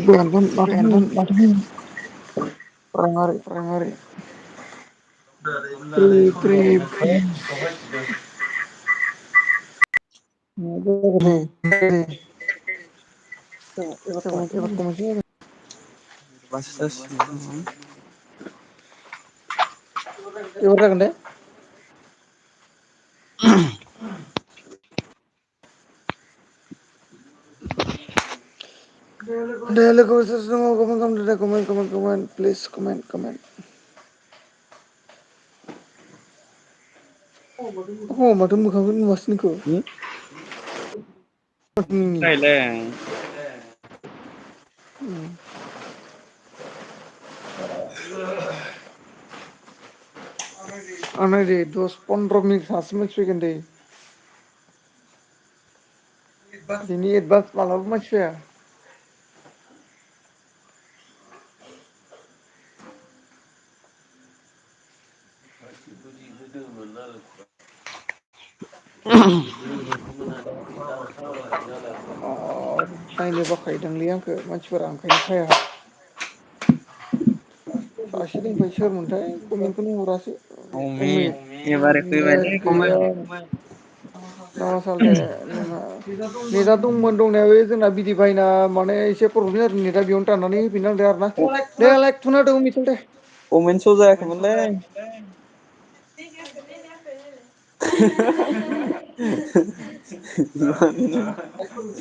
बेनथन बेनथन राङारि राङारि एबार जागोन दे दे लोगो कमेन्ट प्लिज कमेन्ट माथो मोखांखौ नुवासै नोंखौ आं दे दस पन्द्र' मिनिट थानासो मिथिसिगोन दे दिनै एडभान्स मालाबा मानसि फैया नायनो बाखायोदांलै आंखौ मानसिफोरा ओंखायनो फाया सासे दंफायो सोरमोनथाय कमेन्टखौनो हरासै अमित एबारै नेट फैबायलै गैया नामा सालथे नोंना नेटा दंमोन दंनाया बे जोंना बिदि बायना माने एसे प्रब्लेम जादों नेटा बेयावनो दाननानै होफिननांदो आरो ना दे लाइक थुना होदो अमित दे कमेन्ट स' जायाखैमोनलै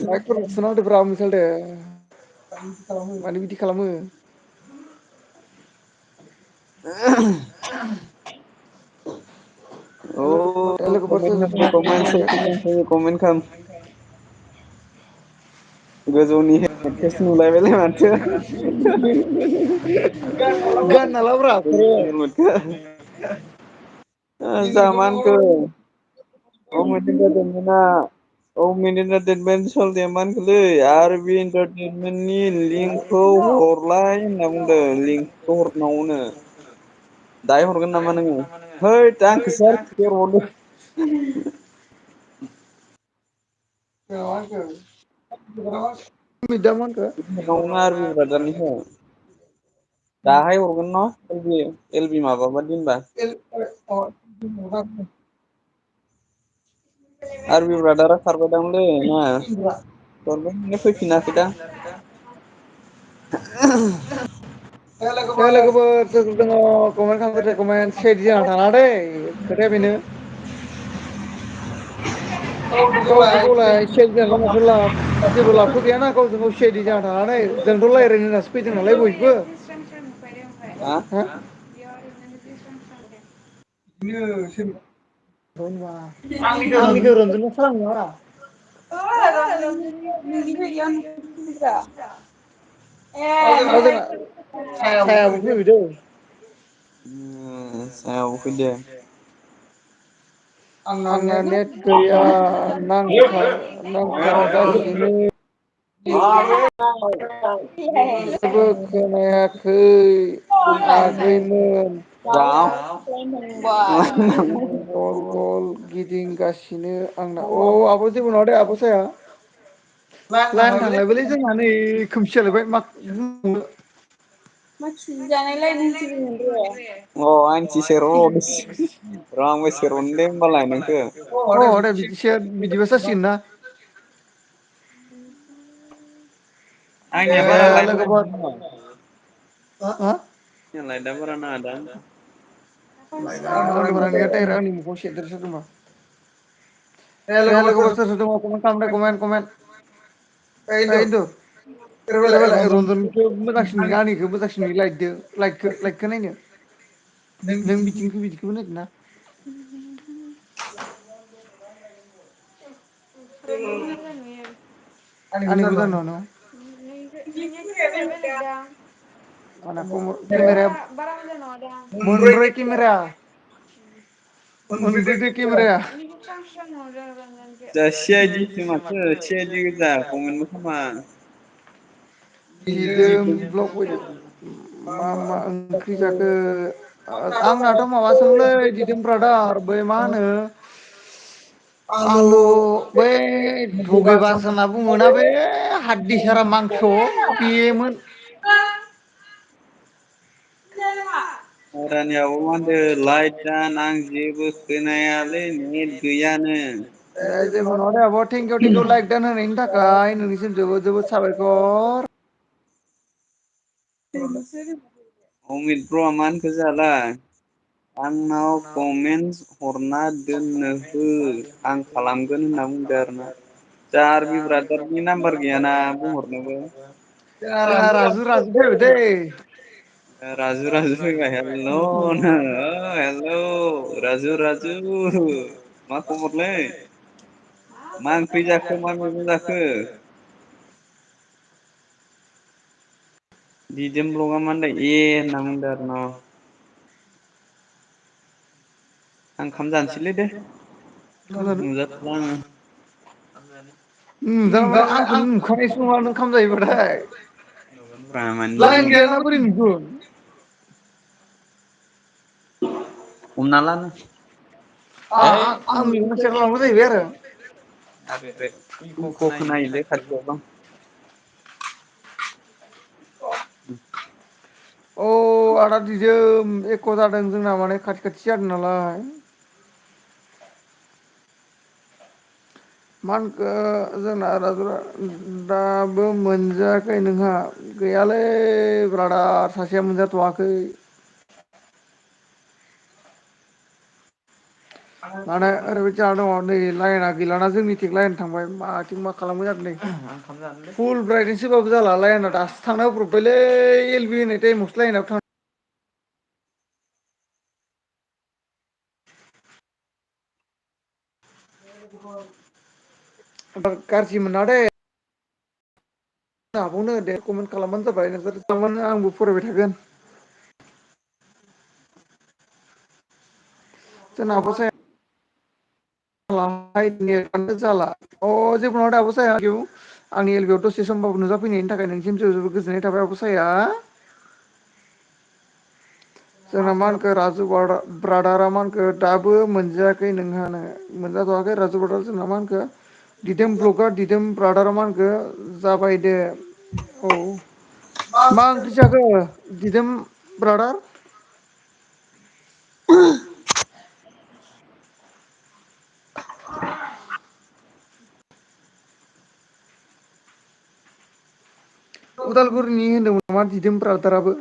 लाइकफोरखौ थुना होदोब्रा अमित दे मानो बिदि खालामो औ कमेन्ट खाम गोजौनि हेलमेटखौसो नुलायबायलाय माथो गानना लाब्रा खर'आव जामानखो आरो बे इन्टारटेनमेन्टनि लिंकखौ हरलाय होनना बुंदों लिंकखौ हरनांगौनो दाहाय हरगोन नामा नोङो हैद आंखौसो आरो हरबावदों आरबि ब्रादारनिखौ दाहाय हरगोन न एल बि माबाबा दोनबा आर बि ब्रादारा खारबायदांलै ना खारबाय फैफिनाखै दा ए लोगोफोर सोर सोर दङ कमेन्ट खालामदो दे कमेन्ट सिआइडि जाना थानाङा दै खोथाया बेनो गावजों गावलाय सिआइडि जानालाय माथो लाब जेबो लाबथ' गैयाना गावजों गाव सिआइडि जाना थानानै जोंथ' रायज्लायनो होननासो फैदों नालाय बयबो हा आंनिखौ रन्जना खालामनो सायाबो फैबाय दै सायाबो फैदो आंना नेट गैया नांथागासिनो जेबो खोनायाखै आगैमोन गल गल गिदिंगासिनो आंना अ आब' जेबो नङा दे आब' साया लाइन थांलायबायलै जोंहा नै खोमसि जालायबाय मा बुंबावनो मा जानायलाय अ आंनिथिंसो र' आंबो सेरहरनो दे होमबालाय नोंखो अ दे बिदिसो बिदिबासो जासिगोन ना आंनिया ए बारा लाइट लोगोफोर हा लाइटआ बारा नाङा दा आंनि मोखाङाव सेरदेरसो दङ ए लोगोफोर सोर सोर दङ कमेन्ट खालाम दे कमेन्ट ओइ खिन्थु रन्जननिखौ मोजांसिन नुयो आंनिखौ मोजांसिन नुयो लाइटखौ नायनो नों बिथिंखौ नायदों ना आंनिखौ मोजां नुआ न आंना केमेराया मोनब्रै केमेरा मोनब्रै केमेराया जा सि आइ डिसो माथो सि आइ डि गोजा कमेन्टबो खामा दिदोम ब्लक फैदों मा मा ओंख्रि जाखो आंनाथ' माबासोमोनलै दिदोम ब्रादार बै मा होनो आलु बै धबे बास होनना बुङोना बे हाद्दि सारा मांस' बेमोन। रानियाबो मा होनदो लाइट दान आं जेबो खोनायालै नेट गैयानो। दे जेबो नङा दे आब' थेंकिउ लाइक दान होनायनि थाखाय नोंनिसिम जोबोद जोबोद साबायखर। अमित ब्र'आ मा होनखो जाहालाय आंनाव कमेन्टस हरना दोननो हो आं खालामगोन होनना बुंदो आरोना। जा आरबि ब्रादारनि नाम्बार गैयाना बुंहरनोबो। जोंना राजु राजु फैबाय दै। राजु राजु फैबाय हेलौ नो हेलौ राजु राजु मा खबरलै? मा ओंख्रि जाखो मा मैगं जाखो? दिदोम ब्लगा मा होनदों ए होनना बुंदो आरो न'। आं ओंखाम जानोसैलै दे नुजाथ'ला आङो। माने आंखौनो नुखानायसो नङा नों खाम जायोबाथाय। लाइन मानि गैयाना बोरै नुगोन? हमना ला नों आं मेगना सेरलांग्रा जाहैबाय आरो। इक' खोनायोलै खाथियाव दं। औ आदा दिदोम एख' जादों जोंना माने खाथि खाथि जादों नालाय। मा होनखो जोंना राजुआ दाबो मोनजायाखै नोंहा? गैयालै ब्रादार सासेया मोनजाथ'वाखै। माने ओरैबायदि जाना दङ नै लाइना गैलाना जोंनिथिं लाइन थांबाय माथिं मा खालामो जाखो नै। फुल ब्राइटनेस होबाबो जाला लाइना दासो थांना होब्रबबायलै एल बि होनाय टाइमावसो लाइनाबो थां गाज्रि मोना दे। हाबावनो दे कमेन्ट खालामबानो जाबाय नोंसोर खालामबानो आंबो फरायबाय थागोन। जोंना आब' साया नेटानो जाला अ जेबो नङा दे आब' साया आंनि एलबेयाव दसे समबाबो नुजाफैनायनि थाखाय नोंसिम जोबोद जोबोद गोजोननाय थाबाय आब' साया। जोंना मा होनखो राजु ब्रादारा मा होनखो दाबो मोनजायाखै नोंहानो। मोनजाथ'वाखै राजु ब्रादार जोंना मा होनखो दिदोम ब्लकआ दिदोम ब्रादारा मा होनखो जाबाय दे औ। मा ओंख्रि जाखो दिदोम ब्रादार? उदालगुरिनि होनदोंमोन नामा दिदोम ब्रादाराबो?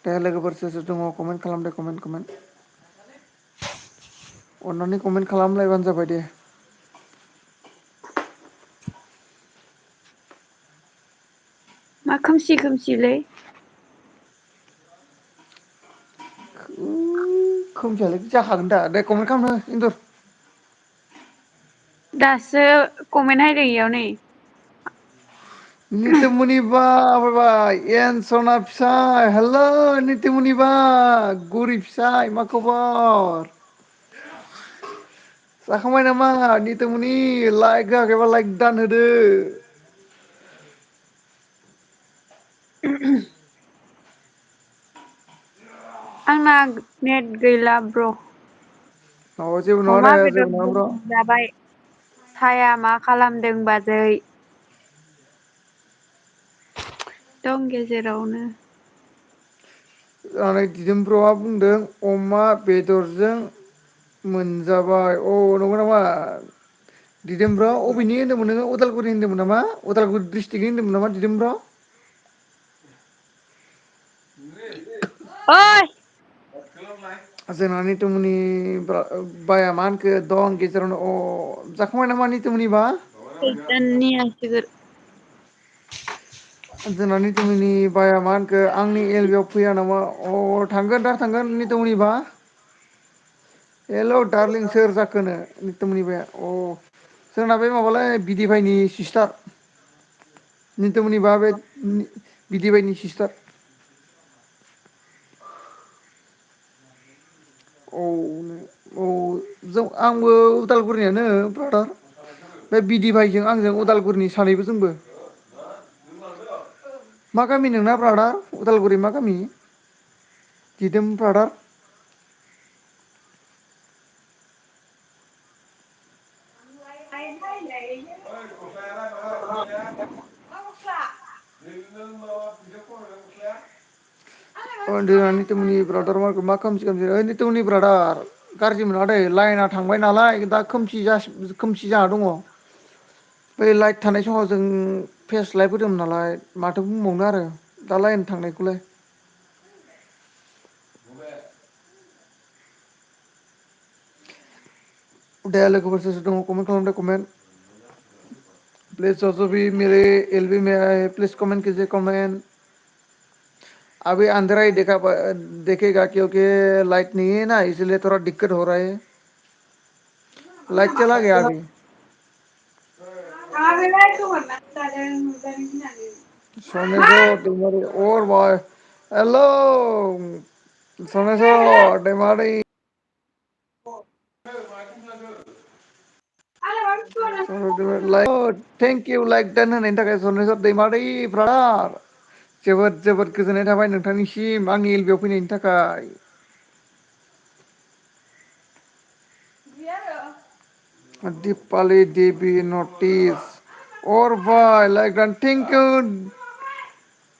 दे लोगोफोर सोर सोर दङ कमेन्ट खालाम दे कमेन्ट। अननानै कमेन्ट खालामलायबानो जाबाय दे। मा खोमसि खोमसिलै? खोमसियालाय जाखागोन दा दे कमेन्ट खालामनो इन्दुर। दासो कमेन्ट हायदों इयाव नै। निथुमनि बा फैबाय एन सना फिसाय हेलौ निथुमनि बा गरिब फिसाय मा खबर? जाखांबाय नामा निथुमनि लाइक होआखैबा लाइक दान होदो। आंना नेट गैला ब्र'। अ जेबो नङा अमा दे जेबो नङा बेदरजों ब्र' मोनजाबाय साया मा खालामदों बाजै? दं गेजेरावनो। जानाय दिदोम ब्र'आ बुंदों अमा बेदरजों मोनजाबाय अ नंगौ नामा? दिदोम ब्र' अबेनि होन्दोंमोन नोङो उदालगुरि होन्दोंमोन नामा उदालगुरि डिस्ट्रिक्टनि होन्दोंमोन नामा दिदोम ब्र'? ओइ जोंना निथुमनि बाया मा होनखो दं गेजेरावनो अ जाखांबाय नामा निथुमनि बा? सैताननि आसुगुर। जोंना निथुमनि बाया मा होनखो आंनि एल बेयाव फैया नामा अ थांगोन दा थांगोन निथुमनि बा। हेलौ दारलिं सोर जाखोनो निथुमनि बाया अ जोंना बे माबालै बिदि भाइनि सिस्टार। निथुमनि बा बे बिदि भाइनि सिस्टार। औ औ जों आंबो उदालगुरिनियानो ब्रादार। बे बिदि भाइजों आंजों उदालगुरिनि सानैबो जोंबो। मा गामि नोंना ब्रादार उदालगुरि मा गामि? दिदोम ब्रादार निथुमनि ब्रादार मा खोमसि खोमसि ओइ निथुमनि ब्रादार गाज्रि मोना दै लाइना थांबाय नालाय दा खोमसि जाना दङ बै लाइट थानाय समाव जों फेस लाइट होदोंमोन नालाय माथो बुंबावनो आरो दा लाइन थांनायखौलाय दे लोगोफोर सोर सोर दङ कमेन्ट खालामदो कमेन्ट प्लीज also भी मेरे एलबी में आए प्लीज कमेंट कीजिए कमेंट अभी अंधेरा ही देखेगा क्योंकि लाइट नहीं है ना इसलिए थोड़ा दिक्कत हो रहा है लाइट चला गया अभी सोमेश्वर दैमारी और भाई hello Someshwar Daimari thank you like ten होनायनि थाखाय सोमेश्वर दैमारी ब्रादार जोबोद जोबोद गोजोननाय थाबाय नोंथांनिसिम आंनि एलबियाव फैनायनि थाखाय दीपाली देवी नोटिस और भाई लाइक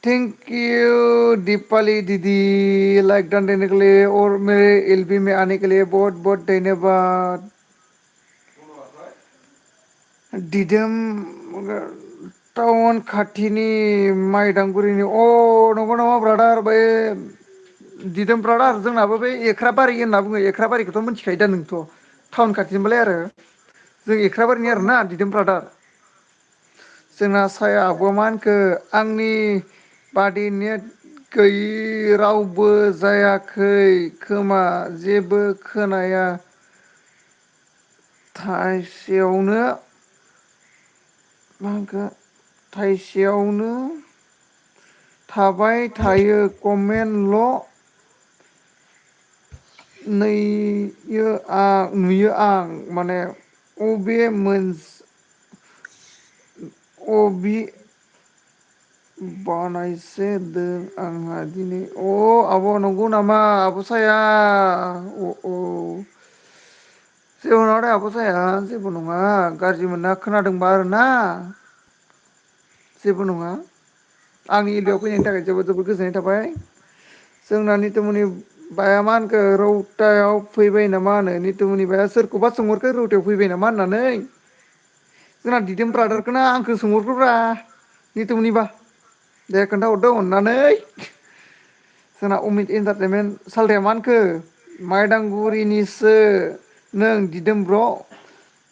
थैंक यू दीपाली दीदी लाइक डन देने के लिए और मेरे एलबी में आने के लिए बहुत बहुत धन्यवाद दिदोम टाउन खाथिनि माइदांगुरिनि अ नंगौ नामा ब्रादार बे दिदोम ब्रादार जोंनाबो बे एख्राबारि होनना बुङो एख्राबारिखौथ' मिथिखायो दा नोंथ' टाउन खाथिनिबालाय आरो जों एख्राबारिनि आरोना दिदोम ब्रादार जोंना साया आब'आ मा होनखो आंनि बादि नेट गैयि रावबो जायाखै खोमा जेबो खोनाया थाइसेयावनो मा होनखो थाइसेयावनो थाबाय थायो कमेन्टल' नुयो आं माने अबे अबि बानायसो दों आंहा दिनै अ आब' नंगौ नामा आब' साया अ जेबो नङा दे आब' साया जेबो नङा गाज्रि मोनना खोनादोंबा आरोना जेबो नङा आंनि एरियायाव फैनायनि थाखाय जोबोद जोबोद गोजोननाय थाबाय जोंना निथुमनि बाया मा होनखो रौतायाव फैबाय नामा होनो निथुमनि बाया सोरखौबा सोंहरखो रौतायाव फैबाय नामा होननानै जोंना दिदोम ब्रादारखौना आंखौ सोंहरग्रोब्रा निथुमनिबा दे खोन्थाहरदो अननानै जोंना अमित एन्टारटेनमेन्ट सालथाया मा होनखो माइदांगुरिनिसो नों दिदोम ब्र'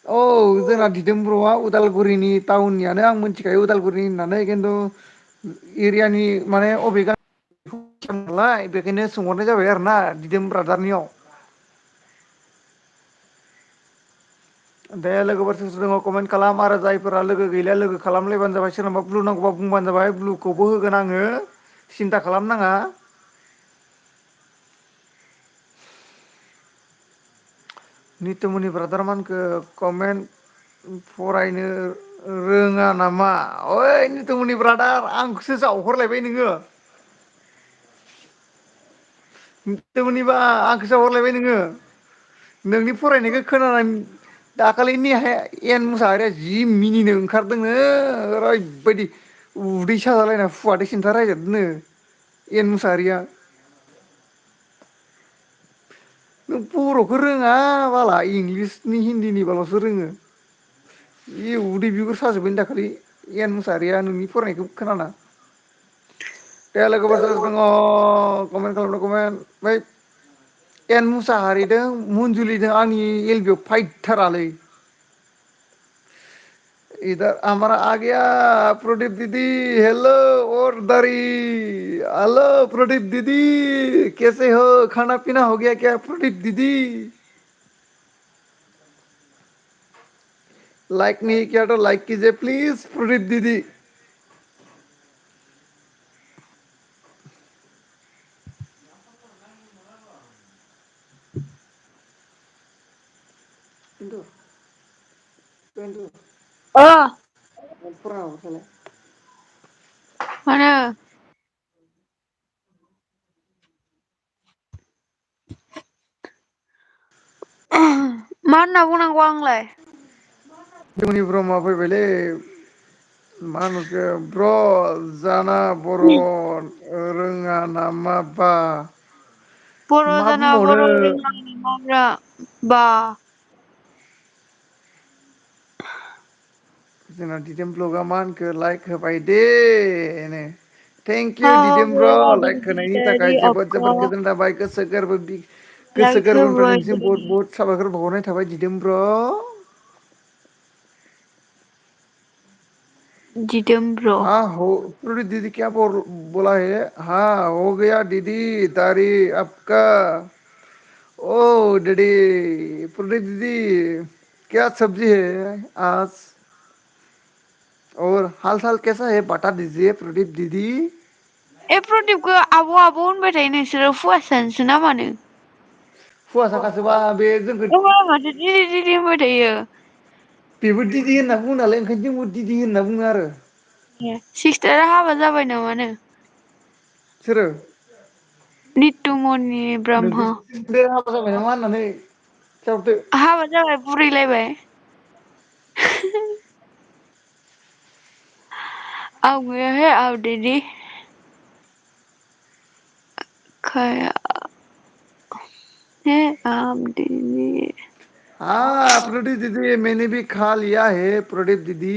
औ जोंना दिदोम ब्र'आ उदालगुरिनि टाउननियानो आं मिथिखायो उदालगुरि होननानै खिन्थु एरियानि माने अबे गामि नालाय बेखायनो सोंहरनाय जाबाय आरोना दिदोम ब्रादारनियाव दे लोगोफोर सोर सोर दङ कमेन्ट खालाम आरो जायफोरा लोगो गैलाया लोगो खालामलायबानो जाबाय सोरनावबा ब्लु नांगौबा बुंबानो जाबाय ब्लुखौबो होगोन आङो सिन्था खालामनाङा निथुमनि ब्रादार मा होनखो कमेन्ट फरायनो रोङा नामा ओइ निथुमनि ब्रादार आंखौसो जावहरलायबाय नोङो निथुमनिबा आंखौसो जावहरलायबाय नोङो नोंनि फरायनायखौ खोनानानै दाखालिनि एन मुसाहारिया जि मिनिनो ओंखारदोंनो ओरैबायदि उदै साजालायना फुवादै सिन्थार रायजाबदोंनो एन मुसाहारिया नों बर'खौ रोङा बाला इंलिसनि हिन्दीनिबाल'सो रोङो बे उदै बिगुर साजोब्बायनो दाखालि एन मुसाहारिया नोंनि फरायनायखौ खोनाना दे लोगोफोर सोर सोर दङ कमेन्ट खालामदों कमेन्ट बै एन मुसाहारिदों मन्जुलिदों आंनि एलबियाव फाइटथारालै इधर हमारा आ गया प्रदीप दीदी हेलो और दारी हेलो प्रदीप दीदी कैसे हो खाना पीना हो गया क्या प्रदीप दीदी लाइक नहीं किया तो लाइक कीजिए प्लीज प्रदीप दीदी अ फुरा मानो होनना बुंनांगौ आंलाय? जोंनि ब्रह्मआ फैबायलै मा होनोखो ब्र जाना बर' रोङा नामा बा बर' मा जाना बर' बुंबावनो रोङा नामा बा जोंना दिदोम ब्लगआ मा होनखो लाइक होबाय they know thank you How दिदोम ब्र will लाइक the होनायनि थाखाय daddy of जोबोद जोबोद God गोजोन थाबाय गोसो like गोरबोनिफ्राय होबाय नोंसिम बुहुत बुहुत साबायखर बावहरनाय थाबाय दिदोम ब्र दिदोम ब्र' हाँ हो पूरी दीदी क्या बोला है हाँ हो गया दीदी दाढ़ी आपका ओ डैडी पूरी दीदी क्या सब्जी है आज और हाल चाल कैसा है बता दीजिए प्रदीप दीदी ए प्रदीपखौ आब' आब' होनबाय थायो नोंसोरो फुवासानोसो ना मानो? फुवासाखासोबा बे जोंखौ होमबालाय माथो दिदि दिदि होनबाय थायो। बेबो दिदि होनना बुङो नालाय ओंखायनो जोंबो दिदि होनना बुङो आरो सिस्टारा हाबा जाबाय नामानो? सोरो? नितुमनि ब्रह्म हाबा जाबाय नामा होननानै खिथाहरदो हाबा जाबाय बुरैलायबाय आओ गया है आओ दीदी खाया है आप दीदी हाँ प्रदीप दीदी मैंने भी खा लिया है प्रदीप दीदी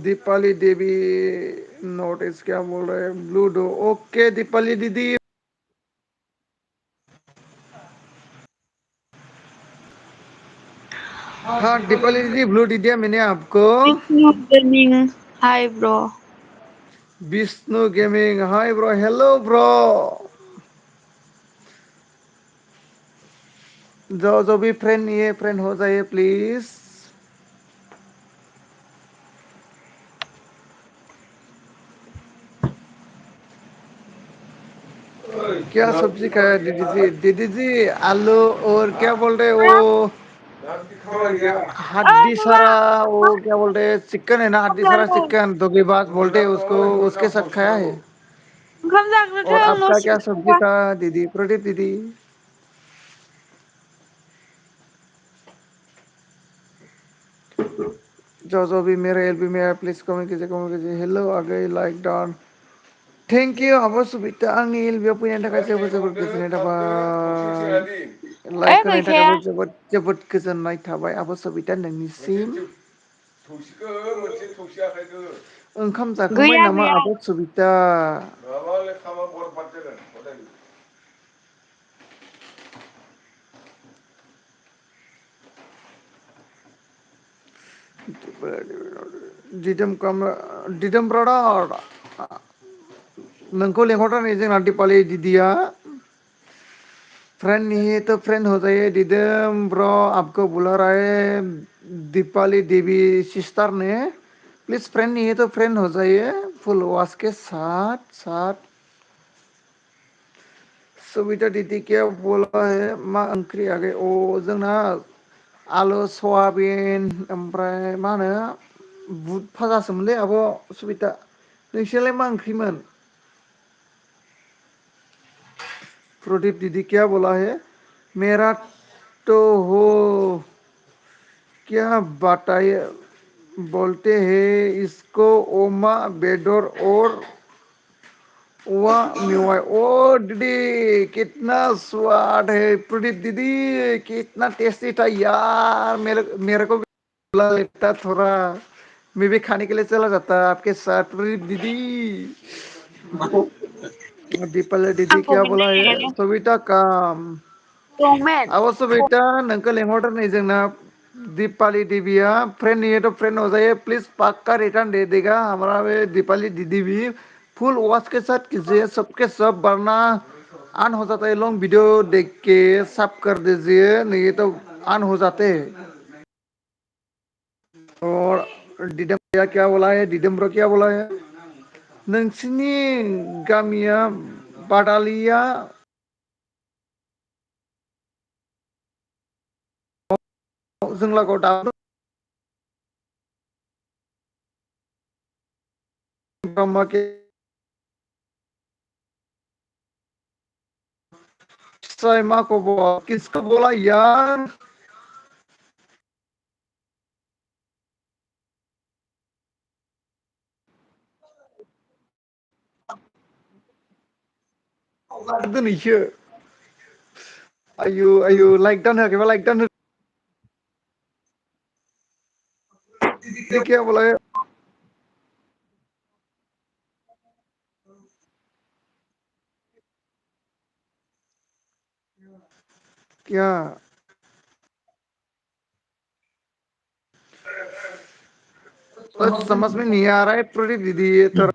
दीपाली देवी नोटिस क्या बोल रहे हैं ब्लू डो ओके दीपाली दीदी हाँ दीपाली दीदी ब्लू दे दिया मैंने आपको Vishnu gaming hi bro Vishnu gaming hi bro hello bro जो भी फ्रेंड नहीं है फ्रेंड हो जाइए प्लीज क्या सब्जी खाया दीदी जी आलू और क्या बोल रहे वो ओइ हड्डी मामा सारा वो क्या बोलते हैं चिकन है ना हड्डी ओंखाम सारा जागोन चिकन धोखेबाज बोलते हैं उसको उसके साथ खाया है ओंखाम जाग्रोथों और न' आपका क्या सब्जी सिङाव था दीदी प्रदीप दीदी जो भी मेरे एल बी मेरा प्लीज कमेंट कीजिए हेलो आ गई लाइक डाउन थैंक यू आब' सुबिता आंनि एल बि आव फैनायनि थाखाय जोबोद जोबोद गोजोननाय थाबाय ओइ लाइक होनायनि गैखाया थाखायबो जोबोद जोबोद गोजोननाय थाबाय आब' सबिता नोंनिसिम ओंखाम जाखांबाय गैया नामा गैया आब' सबिता दिदोम ब्रादार नोंखौ लेंहरदों नै जोंना दिपालि दिदिया फ्रेंड नहीं है तो फ्रेंड हो जाइए दिदम ब्रो आपको बुला रहा है दीपाली देवी सिस्टर ने प्लीज फ्रेंड नहीं है तो फ्रेंड हो जाइए फुल वॉश के साथ साथ सविता दीदी क्या बोला है मा ओंख्रि आगै अ जोंना आलु सयाबिन ओमफ्राय मा होनो बुट भाजासोमोनलै आब' सुबिता नोंसोरलाय मा ओंख्रिमोन प्रदीप दीदी क्या बोला है मेरा तो हो क्या बताइए बोलते हैं इसको ओमा बेदर और वाह मेवाई ओ दीदी कितना स्वाद है प्रदीप दीदी कितना टेस्टी था यार मेरे को भी बुला लेता थोड़ा मैं भी खाने के लिए चला जाता आपके साथ प्रदीप दीदी दीपाली दीदी आंखौ क्या बोला है बिनाय सविता काम दंमोन अब सविता नोंखौ लेंहरदों नै जोंना दीपाली दीदिया फ्रेंड नहीं है तो फ्रेंड हो जाइए प्लीज पक्का रिटर्न दे देगा हमारा वे दीपाली दीदी भी फुल वॉच के साथ कीजिए सबके सब वरना अन हो जाता है लॉन्ग वीडियो देख के सब कर दीजिए नहीं तो अन हो जाते हैं और दिदम भैया क्या बोला है दिदम ब्रो क्या बोला है नोंसिनि गामिया बादालिया जों लागोआव दाबो ब्रह्म मा खबर किसको बोला यार दिनैसो आयु आयु लाइक दान होआखैबा लाइक दान हो क्या बोला क्या समझ में नहीं आ रहा है प्रदीप दीदी ये तो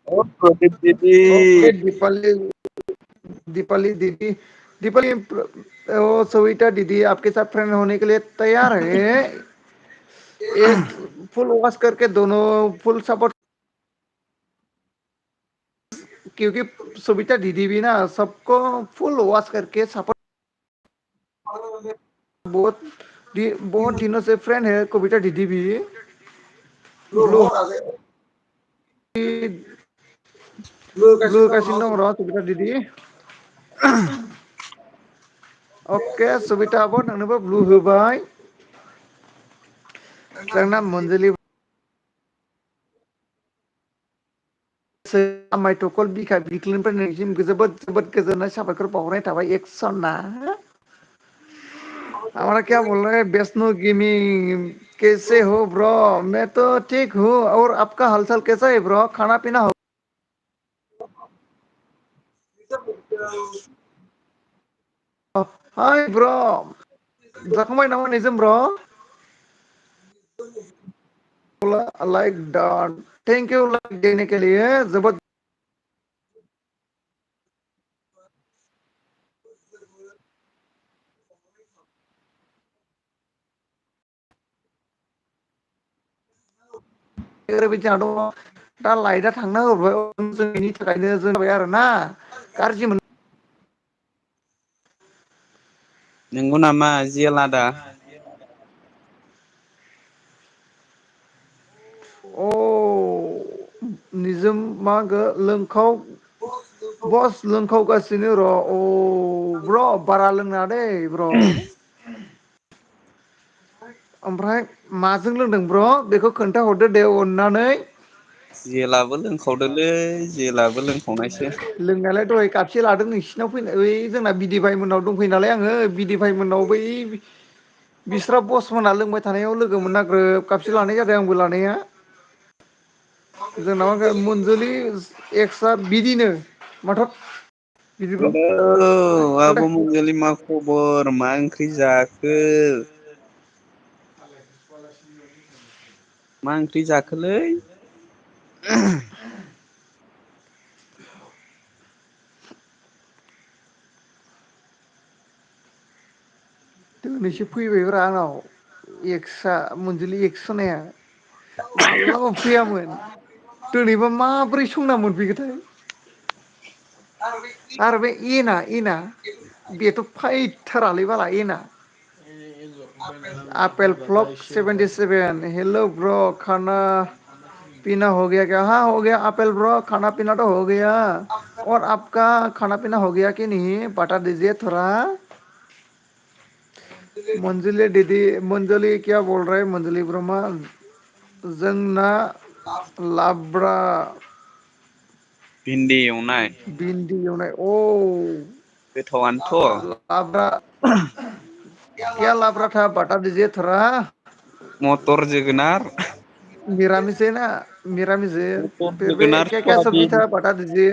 ओ प्रदीप दीदी ओके दीपाली दीपाली दीदी दीपाली वो सविता दीदी आपके साथ फ्रेंड होने के लिए तैयार है एक फुल वॉश करके दोनों फुल सपोर्ट क्योंकि सविता दीदी भी ना सबको फुल वॉश करके सपोर्ट बहुत बहुत दिनों से फ्रेंड है कविता दीदी भी ब्लू ब्लू होगासिनो दं र' सविता दीदी अके सविता आब' नोंनोबो ब्लु होबाय जोंना मनजुलि आमाय थखल बिखा बिख्लोनिफ्राय नोंसिम जोबोद जोबोद गोजोननाय साबायखर बावहरनाय थाबाय एक्सना हमारा क्या बोल रहे हैं वैष्णो गेमिंग कैसे हो ब्रो मैं तो ठीक हूँ और आपका हालचाल कैसा है ब्रो खाना पीना हो हाय ब्रो जाखांबाय नामा निजोम bro like Don thank you like देने के लिए जबरदस्त ओरैबायदि जाना दङ दा लाइटआ थांना होबाय जोंनि थाखायनो जाबाय आरो ना गाज्रि मोन नंगौ नामा जेलादा अ निजोम मा होनखो लोंखाव बस लोंखावगासिनो र' अ ब्र' बारा लोंनाङा दै ब्र' ओमफ्राय माजों लोंदों ब्र' बेखौ खोन्थाहरदो दे अननानै जेलाबो लोंखावदोलै जेलाबो लोंखावनायसो लोंनायालाय दहाय कापसे लादों नोंसिनाव फैनो ओइ जोंना बिदि भाइ मोननाव दंफैयो नालाय आङो बिदि भाइ मोननाव बै बिस्रा बस मोना लोंबाय थानायाव लोगो मोनना ग्रोब कापसे लानाय जादों आंबो लानाया जोंनाव मनजुलि एक्सट्रा बिदिनो माथर बिदिल' हेलौ खोन्था आब' मनजुलि मा खबर मा ओंख्रि जाखो मा ओंख्रि जाखोलै दिनैसो फैबायब्रा आंनाव एक्सआ मनजुलि एक्स होननाया माब्लाबा फैयामोन दिनैबा माब्रै संना मोनफैखोथाय आरो बे एना बेथ' फैथारालै बाला एना आपेल फ्लक 77 हेलो ब्रो खाना पीना हो गया क्या हाँ हो गया आपेल ब्रो खाना पीना तो हो गया और आपका खाना पीना हो गया कि नहीं बता दीजिए थोड़ा मंजुली दीदी मंजुली क्या बोल रहे हैं मंजुली ब्रह्मा जोंना लाब्रा भिन्दि एवनाय भिन्दि एवनाय अ गोथावआनोथ' लाब्रा क्या लाब्रा था बता दीजिए थोड़ा मटर जोगोनार निरामिस है ना निरामिस है मटर फिर भी जोगोनार क्या क्या सब्जी सयाबिन था बता दीजिए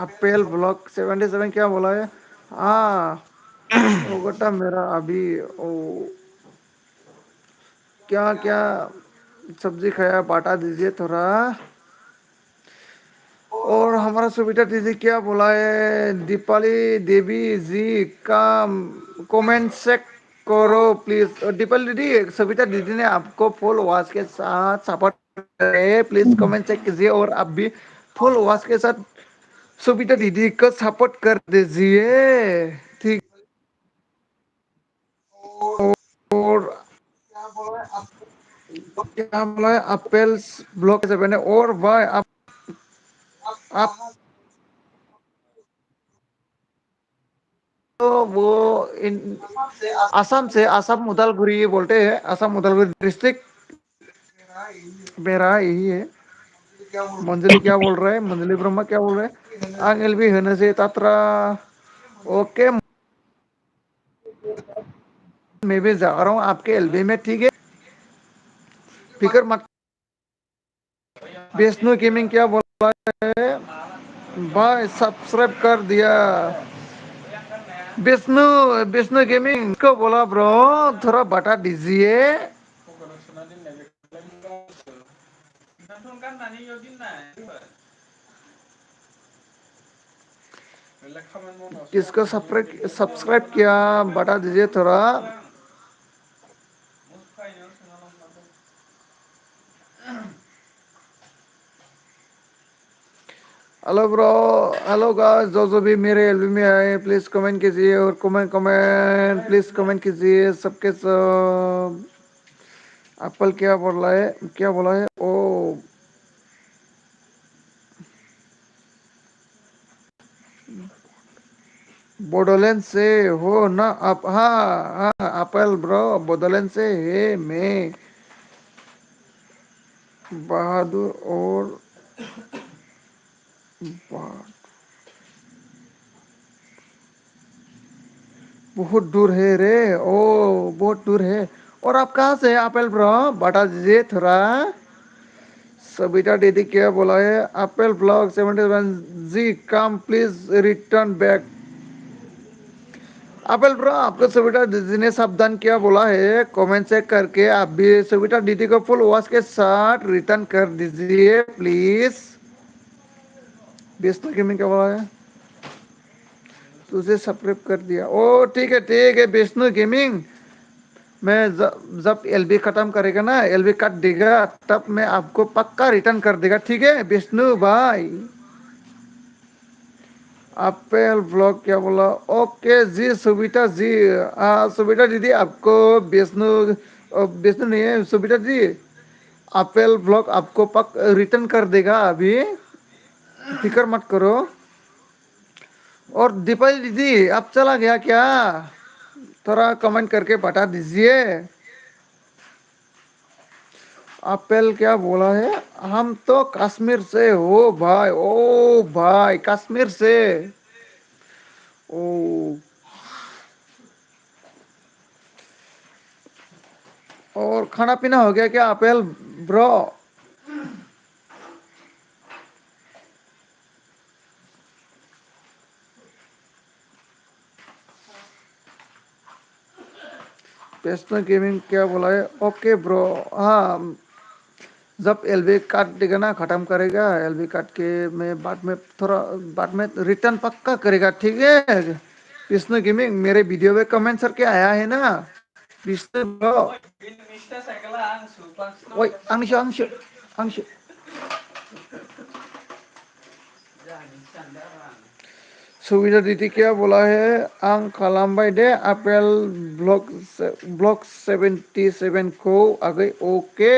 अपेल ब्लॉक 77 क्या बोला है हाँ ओ बेटा मेरा अभी ओ क्या क्या सब्जी खाया बांटा दीजिए थोड़ा और हमारा सुविधा दीदी क्या बोला है दीपाली देवी जी का कमेंट चेक करो प्लीज दीपाली दीदी सविता दीदी ने आपको फुल वॉच के साथ सपोर्ट करे प्लीज कमेंट चेक कीजिए और आप भी फुल वॉच के साथ सविता दीदी को सपोर्ट कर दीजिए ठीक और क्या बोला है अपेल ब्लॉक से बने और भाई आप वो इन असम से, असम उदलगुरी बोलते हैं, असम उदलगुरी डिस्ट्रिक्ट मेरा यही है। मंजली क्या बोल रहा है, मंजली ब्रह्मा क्या बोल रहा है, आग एलबी होने से तत्र। ओके, मैं भी जा रहा हूँ आपके एलबी में, ठीक है, फिक्र मत। विष्णु गेमिंग क्या बोला है भाई, सब्सक्राइब कर दिया। विष्णु विष्णु गेमिंग को बोला ब्रो थोड़ा बता दीजिए। किसको सब्सक्राइब सब्सक्राइब किया बता दीजिए थोड़ा। हेलो ब्रो, हेलो गाइस, जो भी मेरे एल्बम में आए प्लीज कमेंट कीजिए, और कमेंट कमेंट प्लीज कमेंट कीजिए सबके सब। एप्पल क्या बोला है, क्या बोला है ओ, बोडोलैंड से हो ना आप? हाँ हाँ एप्पल ब्रो, बोडोलैंड से है मैं, बहादुर और बहुत दूर है रे, ओ बहुत दूर है। और आप कहाँ से एप्पल ब्रो बता दीजिए थोड़ा। सबिता दीदी क्या बोला है, एप्पल ब्लॉग 71 जी come please return back. Apple bro आपको सबिता दीदी ने सावधान क्या बोला है, कमेंट चेक करके आप भी सबिता दीदी को फुल वॉच के साथ रिटर्न कर दीजिए प्लीज। विष्णु गेमिंग क्या बोला है, तुझे सब्सक्राइब कर दिया, ओ ठीक है विष्णु गेमिंग। मैं जब एलबी खत्म करेगा ना, एलबी काट देगा, तब मैं आपको पक्का रिटर्न कर देगा, ठीक है विष्णु भाई। एप्पल ब्लॉग क्या बोला, ओके जी सुबिता जी। सुबिता दीदी आपको विष्णु, विष्णु नहीं है सुबिता जी, एप्पल ब्लॉग आपको पक रिटर्न कर देगा अभी, फिक्र मत करो। और दीपाली दीदी अब चला गया क्या, थोड़ा कमेंट करके बता दीजिए। एप्पल क्या बोला है, हम तो कश्मीर से हो भाई, ओ भाई कश्मीर से, ओ। और खाना पीना हो गया क्या एप्पल ब्रो? पेस्टो गेमिंग क्या बोला है, ओके ब्रो। हाँ, जब एलबी काट देगा ना, खत्म करेगा एलबी काट के, मैं बाद में थोड़ा बाद में रिटर्न पक्का करेगा, ठीक है विष्णु गेमिंग। मेरे वीडियो में कमेंट करके आया है ना विष्णु ब्रो। ओए अंशु अंशु अंशु, सुविधा दीदी क्या बोला है, आं खालामबाय दे एप्पल ब्लॉक, ब्लॉक 77 को आ गई, ओके।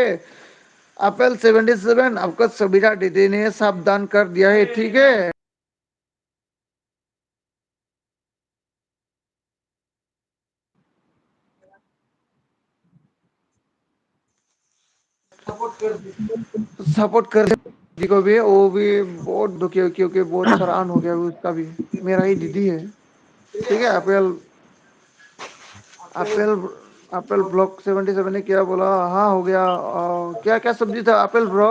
एप्पल 77 आपको सुविधा दीदी ने सावधान कर दिया है, ठीक है। सपोर्ट कर दीदी को भी, वो भी बहुत दुखी हो क्योंकि बहुत परेशान हो गया उसका भी, मेरा ही दीदी है, ठीक है। एप्पल एप्पल एप्पल ब्लॉक 77 ने क्या बोला, हाँ हो गया। क्या क्या सब्जी था एप्पल ब्रो?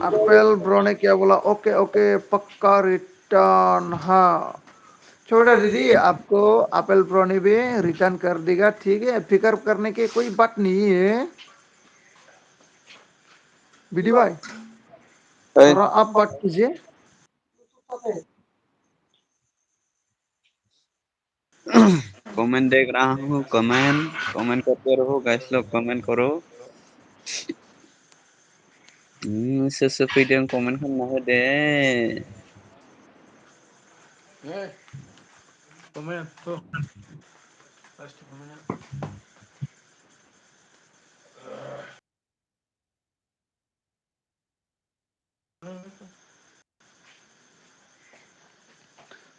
एप्पल ब्रो ने क्या बोला, ओके ओके पक्का रिटर्न, हाँ। छोटा दीदी आपको एप्पल प्रो ने भी रिटर्न कर देगा, ठीक है, फिक्र करने की कोई बात नहीं है बीडी भाई, अरे थोड़ा आप बात कीजिए। कमेंट देख रहा हूँ, कमेंट कमेंट करते रहो गाइस, लोग कमेंट करो। सेसोफैदों कमेंट खालामना होदे।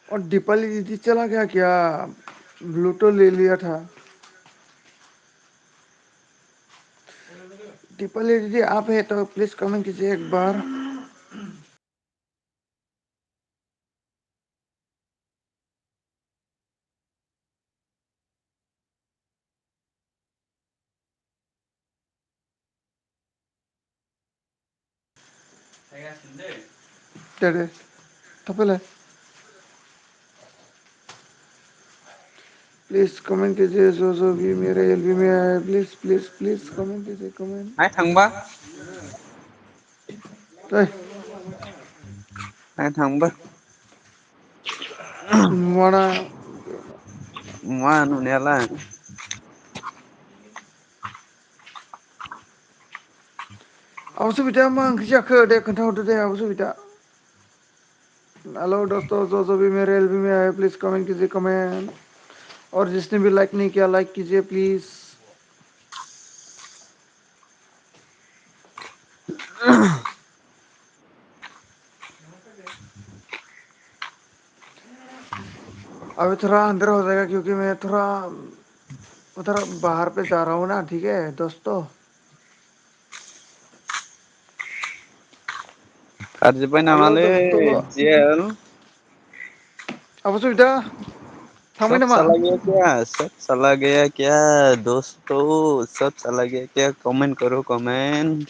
और दीपाली दीदी चला गया क्या? ब्लूटूथ ले लिया था। दीपाली दीदी आप है तो प्लीज कमेंट कीजिए एक बार। दे दे थपेले प्लीज कमेंट कीजिए जो भी मेरे एलबी में आए प्लीज प्लीज प्लीज कमेंट कीजिए आइ थांबा कमेंट। आइ थांबा माना मा नुनायालाय आब सबिता मा ओंख्रि जाखो दे खोन्थाहरदो दे आब सबिता। हेलो दोस्तों जो भी मेरे एलबी में आए प्लीज कमेंट कीजिए कमेंट। और जिसने भी लाइक नहीं किया लाइक कीजिए प्लीज। अभी थोड़ा अंदर हो जाएगा क्योंकि मैं थोड़ा उधर बाहर पे जा रहा हूँ ना। ठीक है दोस्तों। खारजोब्बाय हेलो नामालै दोस्तों जेल आब सबिता थांबाय सब नामा? साला गया क्या सब साला गया क्या दोस्तों सब साला गया क्या कमेंट करो कमेंट।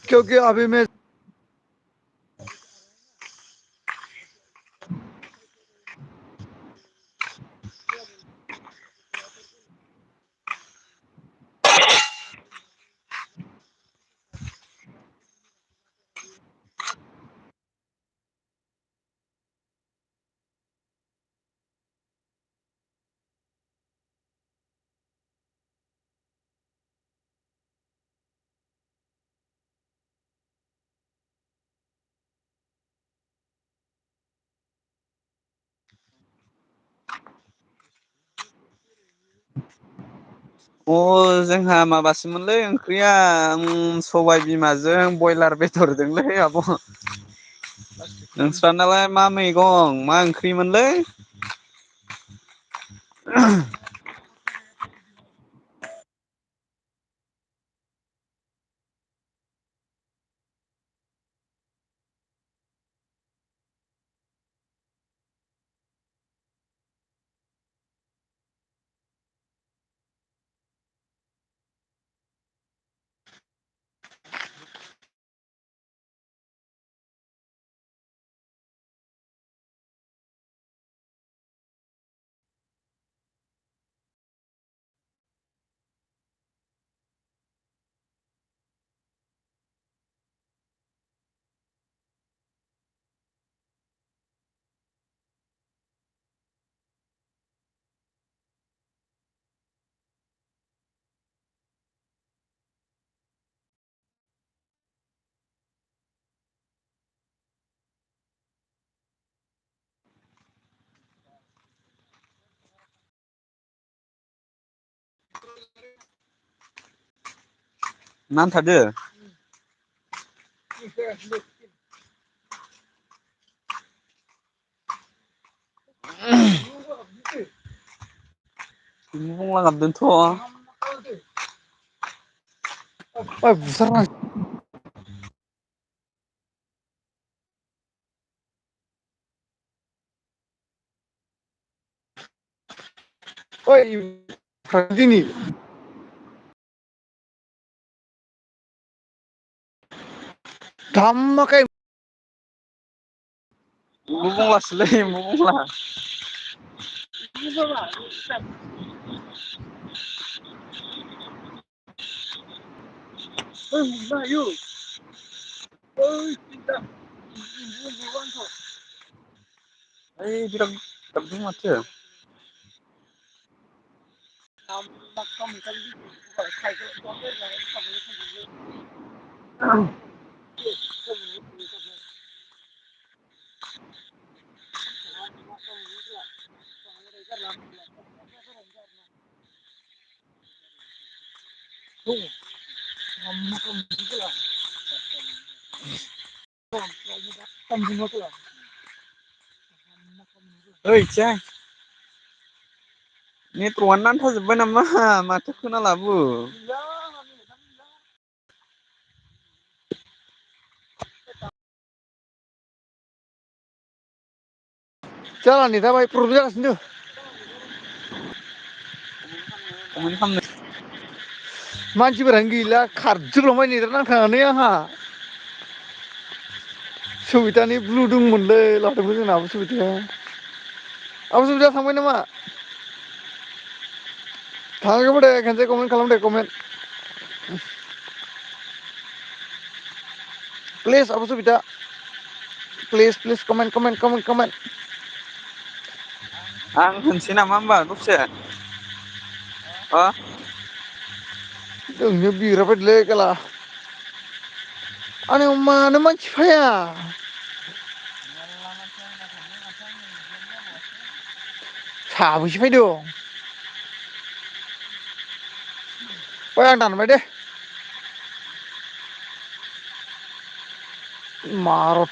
क्योंकि अभी मैं अ जोंहा माबासोमोनलै ओंख्रिया सबाय बिमाजों बयलार बेदरजोंलै आब'। नोंस्रानालाय मा मैगं मा ओंख्रिमोनलै? नांथादो बुंला गाबदोंथ'। ओइ बुथारना ओइ दिनि धामाखाय बुंलासोलै बुंला ओइ बिराद गाबदों माथो। ओइ जाय नेटवार्कआनो नांथाजोब्बाय नामा माथो खोनालाबो जाना नेटआ बाहाय प्रब्लेम जागासिनो दं कमेन्ट खालामनो मानसिफोरानो गैला खारजोबलांबाय नेटआ नांथानानै आंहा सबितानि ब्लु दंमोनलै लादोंमोन जोंना आब' सबिताया आब' सबिता थांबाय नामा थाङाखैबा दे खेनसे कमेन्ट खालाम दे कमेन्ट प्लिज आब' सबिता प्लिज कमेन्ट आं होनसै नामा होमबा दसे अ जोंनियाव बिग्राबायदिलै खेला आंनियाव मानो मानसि फाया साबैसे फैदों ओइ आं दानबाय दे मा र'